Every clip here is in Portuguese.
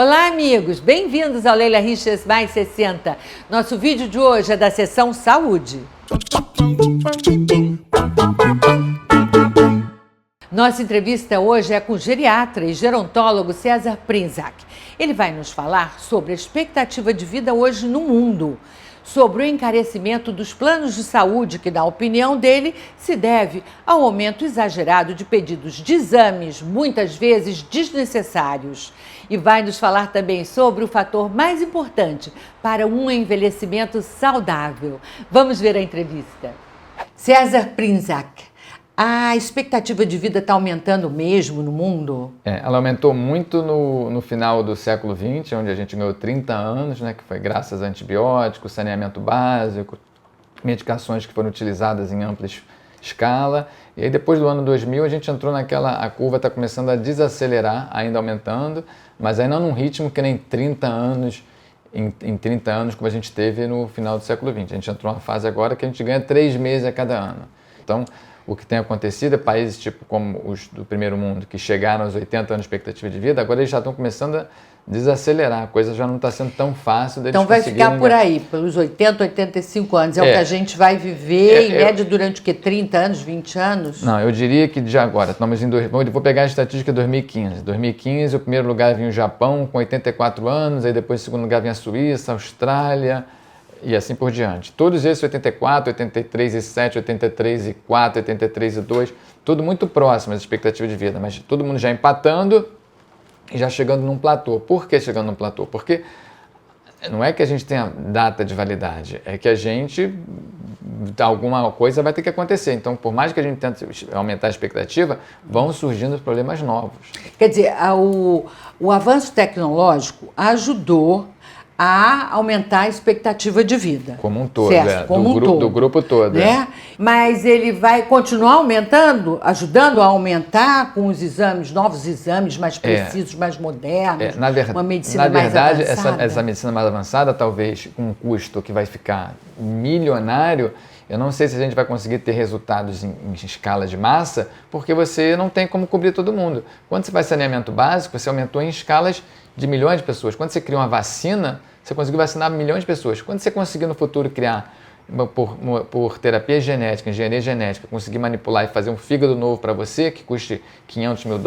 Olá, amigos! Bem-vindos ao Leila Riches Mais 60. Nosso vídeo de hoje é da seção Saúde. Nossa entrevista hoje é com o geriatra e gerontólogo César Prinzak. Ele vai nos falar sobre a expectativa de vida hoje no mundo, sobre o encarecimento dos planos de saúde que, na opinião dele, se deve ao aumento exagerado de pedidos de exames, muitas vezes desnecessários. E vai nos falar também sobre o fator mais importante para um envelhecimento saudável. Vamos ver a entrevista. César Prinzak, a expectativa de vida está aumentando mesmo no mundo? Ela aumentou muito no final do século XX, onde a gente ganhou 30 anos, né, que foi graças a antibióticos, saneamento básico, medicações que foram utilizadas em ampla escala. E aí depois do ano 2000 a gente entrou a curva está começando a desacelerar, ainda aumentando, mas ainda num ritmo que nem 30 anos, em 30 anos como a gente teve no final do século XX. A gente entrou numa fase agora que a gente ganha 3 meses a cada ano. Então, o que tem acontecido é países tipo como os do primeiro mundo, que chegaram aos 80 anos de expectativa de vida, agora eles já estão começando a desacelerar, a coisa já não está sendo tão fácil deles conseguirem... Então vai ficar por aí, pelos 80, 85 anos, é o que a gente vai viver, em média, durante o quê? 30 anos, 20 anos? Não, eu diria que de agora, vou pegar a estatística de 2015. 2015, o primeiro lugar vinha o Japão, com 84 anos, aí depois o segundo lugar vinha a Suíça, a Austrália... E assim por diante. Todos esses 84, 83 e 7, 83 e 4, 83 e 2, tudo muito próximo às expectativas de vida, mas todo mundo já empatando e já chegando num platô. Por que chegando num platô? Porque não é que a gente tenha data de validade, é que a gente, alguma coisa vai ter que acontecer. Então, por mais que a gente tente aumentar a expectativa, vão surgindo problemas novos. Quer dizer, o avanço tecnológico ajudou a aumentar a expectativa de vida. Como um todo, certo? Do grupo todo. Né? Mas ele vai continuar aumentando, ajudando a aumentar com os exames, novos exames mais precisos, mais modernos, uma medicina mais avançada. Na verdade, essa medicina mais avançada, talvez com um custo que vai ficar milionário, eu não sei se a gente vai conseguir ter resultados em escala de massa, porque você não tem como cobrir todo mundo. Quando você faz saneamento básico, você aumentou em escalas de milhões de pessoas. Quando você cria uma vacina, você conseguiu vacinar milhões de pessoas. Quando você conseguir no futuro criar, por terapia genética, engenharia genética, conseguir manipular e fazer um fígado novo para você, que custe $500 mil,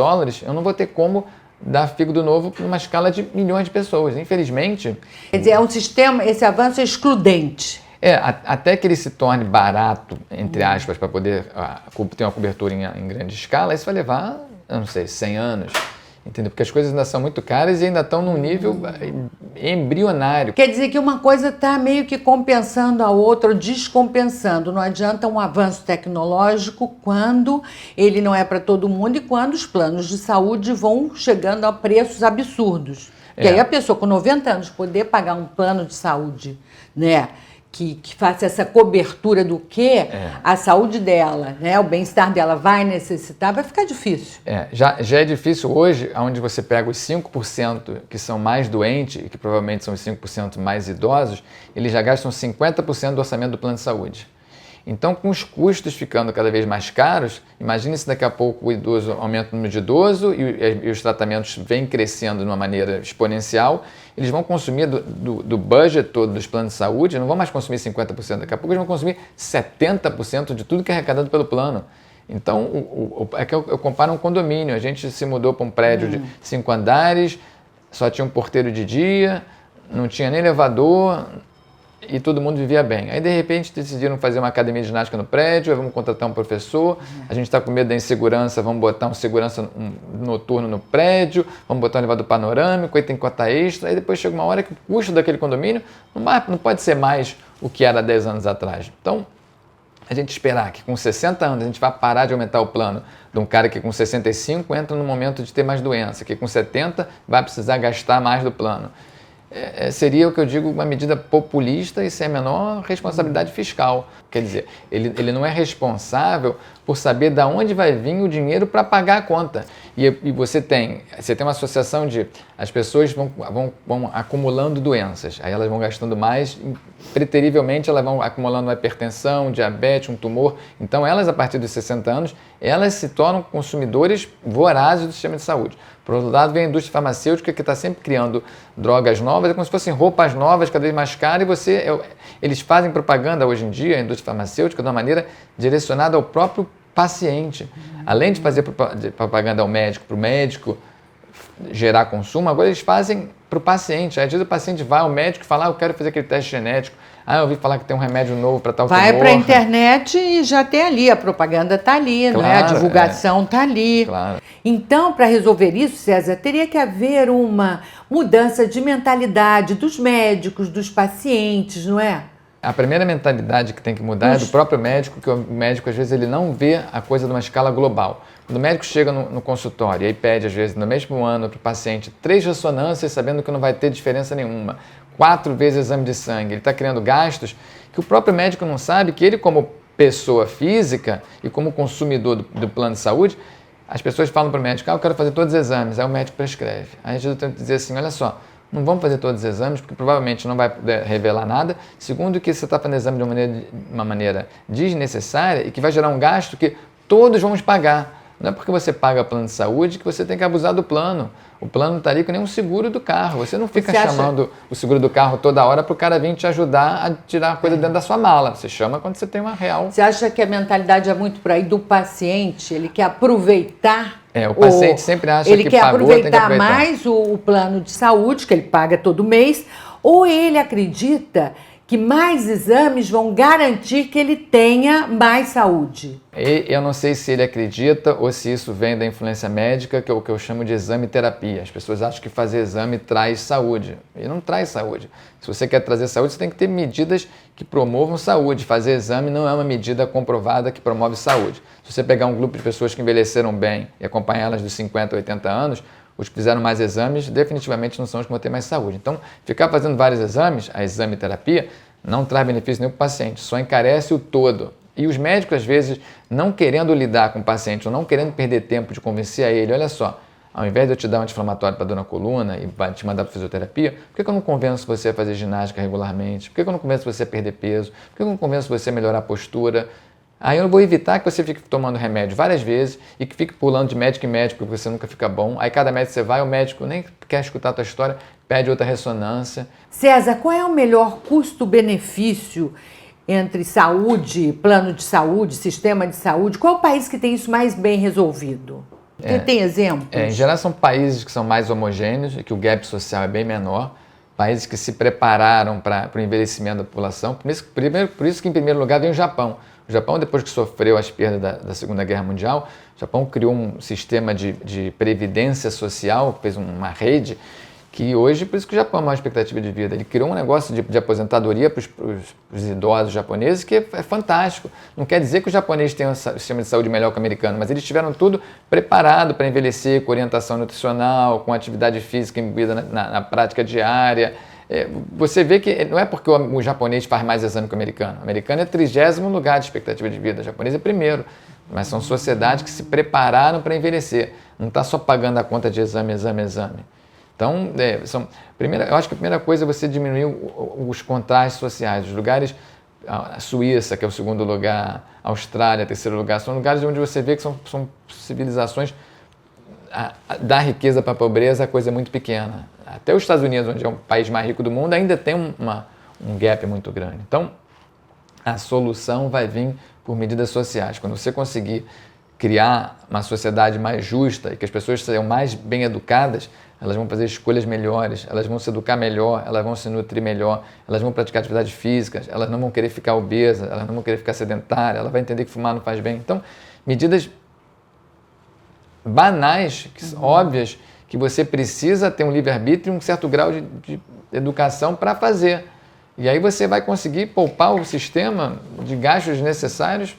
eu não vou ter como dar fígado novo numa escala de milhões de pessoas. Infelizmente... Quer dizer, é um sistema, esse avanço é excludente. Até que ele se torne barato, entre aspas, para poder ter uma cobertura em grande escala, isso vai levar, eu não sei, 100 anos. Entendeu? Porque as coisas ainda são muito caras e ainda estão num nível embrionário. Quer dizer que uma coisa está meio que compensando a outra, ou descompensando. Não adianta um avanço tecnológico quando ele não é para todo mundo e quando os planos de saúde vão chegando a preços absurdos. E aí a pessoa com 90 anos poder pagar um plano de saúde, né? Que faça essa cobertura do que a saúde dela, né, o bem-estar dela vai necessitar, vai ficar difícil. Já é difícil hoje, onde você pega os 5% que são mais doentes, e que provavelmente são os 5% mais idosos, eles já gastam 50% do orçamento do plano de saúde. Então, com os custos ficando cada vez mais caros, imagine se daqui a pouco o idoso aumenta o número de idoso e os tratamentos vêm crescendo de uma maneira exponencial, eles vão consumir do budget todo dos planos de saúde, não vão mais consumir 50%, daqui a pouco eles vão consumir 70% de tudo que é arrecadado pelo plano. Então, é que eu comparo um condomínio, a gente se mudou para um prédio de 5 andares, só tinha um porteiro de dia, não tinha nem elevador, e todo mundo vivia bem. Aí, de repente, decidiram fazer uma academia de ginástica no prédio, vamos contratar um professor, a gente está com medo da insegurança, vamos botar um segurança noturno no prédio, vamos botar um elevador panorâmico, aí tem cota extra, aí depois chega uma hora que o custo daquele condomínio não pode ser mais o que era 10 anos atrás. Então, a gente esperar que com 60 anos a gente vai parar de aumentar o plano de um cara que com 65 entra no momento de ter mais doença, que com 70 vai precisar gastar mais do plano. Seria o que eu digo uma medida populista e sem a menor responsabilidade fiscal. Quer dizer, ele não é responsável por saber de onde vai vir o dinheiro para pagar a conta. E você tem uma associação de... As pessoas vão acumulando doenças, aí elas vão gastando mais, preterivelmente elas vão acumulando uma hipertensão, diabetes, um tumor. Então elas, a partir dos 60 anos, elas se tornam consumidores vorazes do sistema de saúde. Por outro lado, vem a indústria farmacêutica que está sempre criando drogas novas, é como se fossem roupas novas, cada vez mais caras, e eles fazem propaganda hoje em dia, a indústria farmacêutica, de uma maneira direcionada ao próprio paciente. Além de fazer propaganda ao médico, para o médico gerar consumo, agora eles fazem para o paciente. Às vezes o paciente vai ao médico e fala, eu quero fazer aquele teste genético, eu ouvi falar que tem um remédio novo para tal tumor. Vai para a internet e já tem ali, a propaganda está ali, claro, não é? A divulgação está ali. Claro. Então, para resolver isso, César, teria que haver uma mudança de mentalidade dos médicos, dos pacientes, não é? A primeira mentalidade que tem que mudar é do próprio médico, que o médico, às vezes, ele não vê a coisa numa escala global. Quando o médico chega no consultório e aí pede, às vezes, no mesmo ano para o paciente 3 ressonâncias, sabendo que não vai ter diferença nenhuma, 4 vezes exame de sangue, ele está criando gastos que o próprio médico não sabe, que ele, como pessoa física e como consumidor do plano de saúde, as pessoas falam para o médico, eu quero fazer todos os exames, aí o médico prescreve. Aí a gente tem que dizer assim, olha só, não vamos fazer todos os exames, porque provavelmente não vai revelar nada. Segundo, que você está fazendo exame de uma maneira desnecessária e que vai gerar um gasto que todos vamos pagar. Não é porque você paga plano de saúde que você tem que abusar do plano. O plano está ali com nem um seguro do carro. Você não fica chamando o seguro do carro toda hora para o cara vir te ajudar a tirar a coisa dentro da sua mala. Você chama quando você tem uma real. Você acha que a mentalidade é muito por aí do paciente? Ele quer aproveitar... O paciente sempre acha que pagou, tem que aproveitar. Ele quer aproveitar mais o plano de saúde, que ele paga todo mês, ou ele acredita que mais exames vão garantir que ele tenha mais saúde? Eu não sei se ele acredita ou se isso vem da influência médica, que é o que eu chamo de exame-terapia. As pessoas acham que fazer exame traz saúde. E não traz saúde. Se você quer trazer saúde, você tem que ter medidas que promovam saúde. Fazer exame não é uma medida comprovada que promove saúde. Se você pegar um grupo de pessoas que envelheceram bem e acompanhá-las dos 50 a 80 anos, os que fizeram mais exames definitivamente não são os que vão ter mais saúde. Então, ficar fazendo vários exames, a exame-terapia, não traz benefício nenhum para o paciente, só encarece o todo. E os médicos, às vezes, não querendo lidar com o paciente, ou não querendo perder tempo de convencer a ele, olha só, ao invés de eu te dar um anti-inflamatório para dor na coluna e te mandar para fisioterapia, por que eu não convenço você a fazer ginástica regularmente? Por que eu não convenço você a perder peso? Por que eu não convenço você a melhorar a postura? Aí eu vou evitar que você fique tomando remédio várias vezes e que fique pulando de médico em médico porque você nunca fica bom. Aí cada médico você vai, o médico nem quer escutar a tua história, pede outra ressonância. César, qual é o melhor custo-benefício entre saúde, plano de saúde, sistema de saúde? Qual é o país que tem isso mais bem resolvido? Tem exemplos? Em geral são países que são mais homogêneos e que o gap social é bem menor. Países que se prepararam para o envelhecimento da população. Por isso que, em primeiro lugar, vem o Japão. O Japão, depois que sofreu as perdas da Segunda Guerra Mundial, o Japão criou um sistema de previdência social, fez uma rede, que hoje, por isso que o Japão é a maior expectativa de vida. Ele criou um negócio de aposentadoria para os idosos japoneses que é fantástico. Não quer dizer que o japonês tenha um sistema de saúde melhor que o americano, mas eles tiveram tudo preparado para envelhecer, com orientação nutricional, com atividade física embebida na prática diária. Você vê que não é porque o japonês faz mais exame que o americano. O americano é 30º lugar de expectativa de vida, o japonês é primeiro. Mas são sociedades que se prepararam para envelhecer. Não está só pagando a conta de exame. Então, eu acho que a primeira coisa é você diminuir os contrastes sociais. Os lugares, a Suíça, que é o segundo lugar, a Austrália, terceiro lugar, são lugares onde você vê que são civilizações, da riqueza para a pobreza, a coisa é muito pequena. Até os Estados Unidos, onde é o país mais rico do mundo, ainda tem um gap muito grande. Então, a solução vai vir por medidas sociais. Quando você conseguir criar uma sociedade mais justa e que as pessoas sejam mais bem educadas, elas vão fazer escolhas melhores, elas vão se educar melhor, elas vão se nutrir melhor, elas vão praticar atividades físicas, elas não vão querer ficar obesas, elas não vão querer ficar sedentárias, ela vai entender que fumar não faz bem. Então, medidas banais, óbvias, que você precisa ter um livre-arbítrio e um certo grau de educação para fazer. E aí você vai conseguir poupar o sistema de gastos necessários.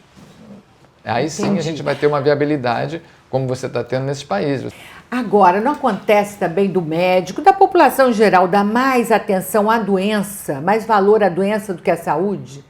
Aí sim a gente vai ter uma viabilidade como você está tendo nesses países. Agora, não acontece também do médico, da população em geral, dar mais atenção à doença, mais valor à doença do que à saúde?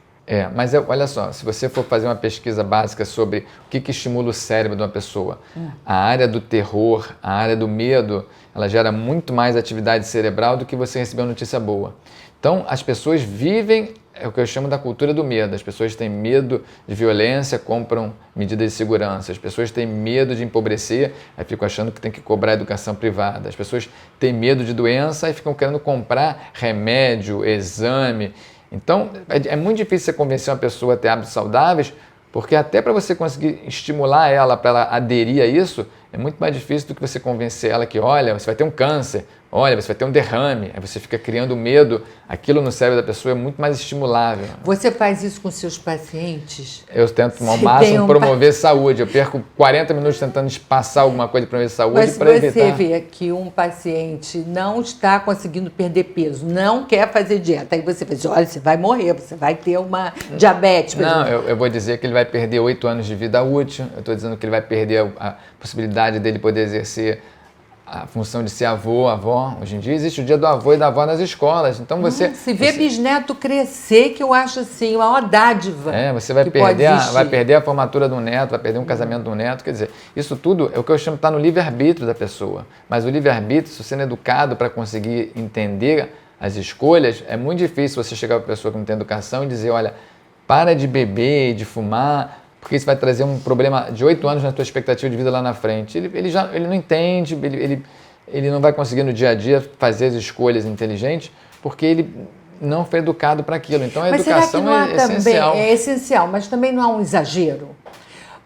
Mas olha só, se você for fazer uma pesquisa básica sobre o que estimula o cérebro de uma pessoa, a área do terror, a área do medo, ela gera muito mais atividade cerebral do que você receber uma notícia boa. Então, as pessoas vivem, é o que eu chamo da cultura do medo. As pessoas têm medo de violência, compram medidas de segurança. As pessoas têm medo de empobrecer, aí ficam achando que tem que cobrar educação privada. As pessoas têm medo de doença e ficam querendo comprar remédio, exame. Então, é muito difícil você convencer uma pessoa a ter hábitos saudáveis, porque até para você conseguir estimular ela, para ela aderir a isso, é muito mais difícil do que você convencer ela que, olha, você vai ter um câncer, olha, você vai ter um derrame. Aí você fica criando medo, aquilo no cérebro da pessoa é muito mais estimulável. Você faz isso com seus pacientes? Eu tento ao máximo promover saúde. Eu perco 40 minutos tentando passar alguma coisa para promover saúde para evitar. Mas se você vê que um paciente não está conseguindo perder peso, não quer fazer dieta, aí você fala assim, olha, você vai morrer, você vai ter uma diabetes. Não, eu vou dizer que ele vai perder 8 anos de vida útil, eu estou dizendo que ele vai perder a possibilidade dele poder exercer a função de ser avô, avó. Hoje em dia existe o dia do avô e da avó nas escolas. Então se vê bisneto crescer, que eu acho assim, uma dádiva. Você vai perder a formatura do neto, vai perder um casamento do neto. Quer dizer, isso tudo é o que eu chamo de estar no livre-arbítrio da pessoa. Mas o livre-arbítrio, se você não é educado para conseguir entender as escolhas, é muito difícil você chegar para a pessoa que não tem educação e dizer, olha, para de beber, de fumar, porque isso vai trazer um problema de 8 anos na tua expectativa de vida lá na frente. Ele não entende, ele não vai conseguir no dia a dia fazer as escolhas inteligentes, porque ele não foi educado para aquilo. Então a educação é essencial. É essencial, mas também não há um exagero.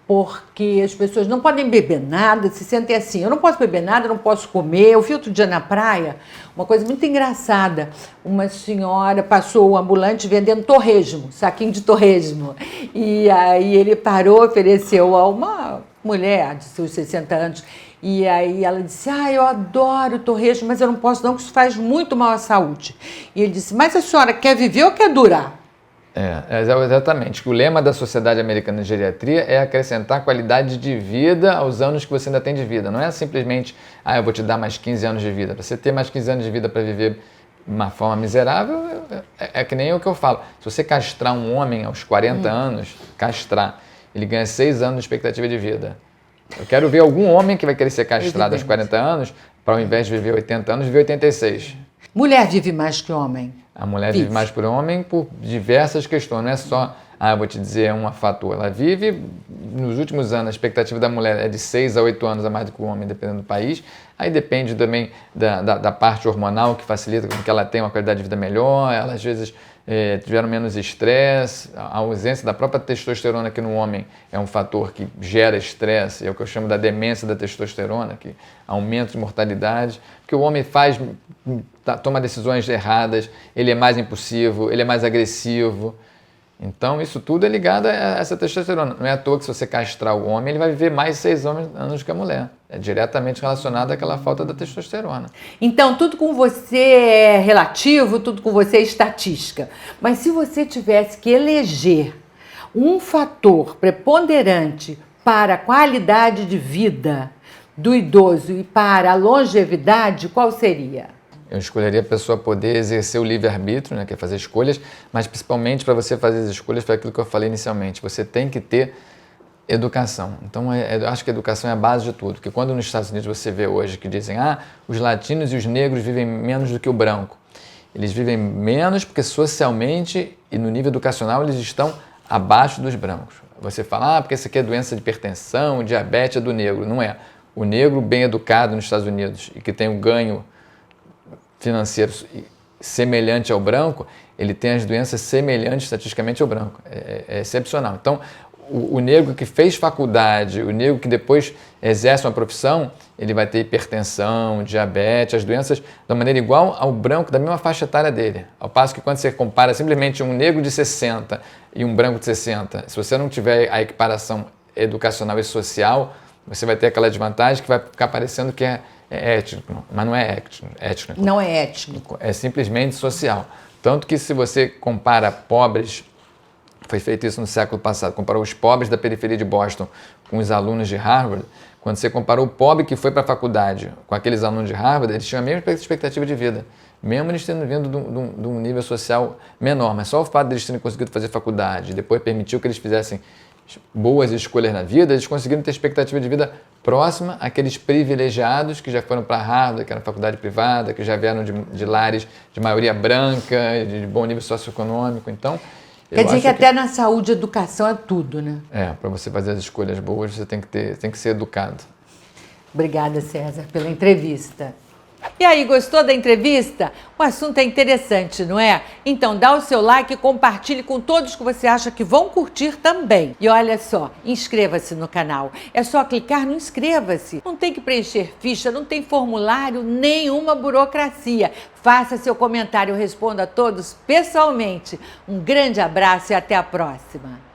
Porque as pessoas não podem beber nada, se sentem assim, eu não posso beber nada, eu não posso comer. Eu vi outro dia na praia uma coisa muito engraçada. Uma senhora passou o ambulante vendendo torresmo, saquinho de torresmo. E aí ele parou, ofereceu a uma mulher de seus 60 anos. E aí ela disse, eu adoro torresmo, mas eu não posso não, que isso faz muito mal à saúde. E ele disse, mas a senhora quer viver ou quer durar? Exatamente. O lema da Sociedade Americana de Geriatria é acrescentar qualidade de vida aos anos que você ainda tem de vida. Não é simplesmente, eu vou te dar mais 15 anos de vida. Para você ter mais 15 anos de vida para viver de uma forma miserável, é que nem o que eu falo. Se você castrar um homem aos 40 anos, ele ganha 6 anos de expectativa de vida. Eu quero ver algum homem que vai querer ser castrado aos 40 anos, para ao invés de viver 80 anos, viver 86. Mulher vive mais que homem? A mulher vive mais por homem por diversas questões, não é só, eu vou te dizer um fator. Ela vive, nos últimos anos, a expectativa da mulher é de 6 a 8 anos a mais do que o homem, dependendo do país. Aí depende também da parte hormonal, que facilita com que ela tenha uma qualidade de vida melhor. Ela, às vezes, tiveram menos estresse. A ausência da própria testosterona aqui no homem é um fator que gera estresse, é o que eu chamo da demência da testosterona, que aumenta a mortalidade, porque o homem toma decisões erradas, ele é mais impulsivo, ele é mais agressivo. Então, isso tudo é ligado a essa testosterona. Não é à toa que se você castrar o homem, ele vai viver mais 6 anos que a mulher. É diretamente relacionado àquela falta da testosterona. Então, tudo com você é relativo, tudo com você é estatística. Mas se você tivesse que eleger um fator preponderante para a qualidade de vida do idoso e para a longevidade, qual seria? Eu escolheria a pessoa poder exercer o livre-arbítrio, que é fazer escolhas, mas principalmente para você fazer as escolhas foi aquilo que eu falei inicialmente. Você tem que ter educação. Então, eu acho que a educação é a base de tudo. Porque quando nos Estados Unidos você vê hoje que dizem os latinos e os negros vivem menos do que o branco. Eles vivem menos porque socialmente e no nível educacional eles estão abaixo dos brancos. Você fala, porque isso aqui é doença de hipertensão, diabetes é do negro. Não é. O negro bem educado nos Estados Unidos e que tem um ganho financeiro semelhante ao branco, ele tem as doenças semelhantes estatisticamente ao branco. É excepcional. Então, o negro que fez faculdade, o negro que depois exerce uma profissão, ele vai ter hipertensão, diabetes, as doenças da maneira igual ao branco da mesma faixa etária dele. Ao passo que quando você compara simplesmente um negro de 60 e um branco de 60, se você não tiver a equiparação educacional e social, você vai ter aquela desvantagem que vai ficar parecendo que é étnico, mas não é étnico. Não é étnico. É simplesmente social. Tanto que se você compara pobres, foi feito isso no século passado, comparou os pobres da periferia de Boston com os alunos de Harvard, Quando você comparou o pobre que foi para a faculdade com aqueles alunos de Harvard, eles tinham a mesma expectativa de vida, mesmo eles tendo vindo de um nível social menor, mas só o fato de eles terem conseguido fazer faculdade, depois permitiu que eles fizessem boas escolhas na vida, eles conseguiram ter expectativa de vida próxima àqueles privilegiados que já foram para Harvard, que era faculdade privada, que já vieram de lares de maioria branca, de bom nível socioeconômico. Então, quer dizer que até na saúde e educação é tudo, né? Para você fazer as escolhas boas, você tem que ser educado. Obrigada, César, pela entrevista. E aí, gostou da entrevista? O assunto é interessante, não é? Então dá o seu like e compartilhe com todos que você acha que vão curtir também. E olha só, inscreva-se no canal. É só clicar no inscreva-se. Não tem que preencher ficha, não tem formulário, nenhuma burocracia. Faça seu comentário, eu respondo a todos pessoalmente. Um grande abraço e até a próxima.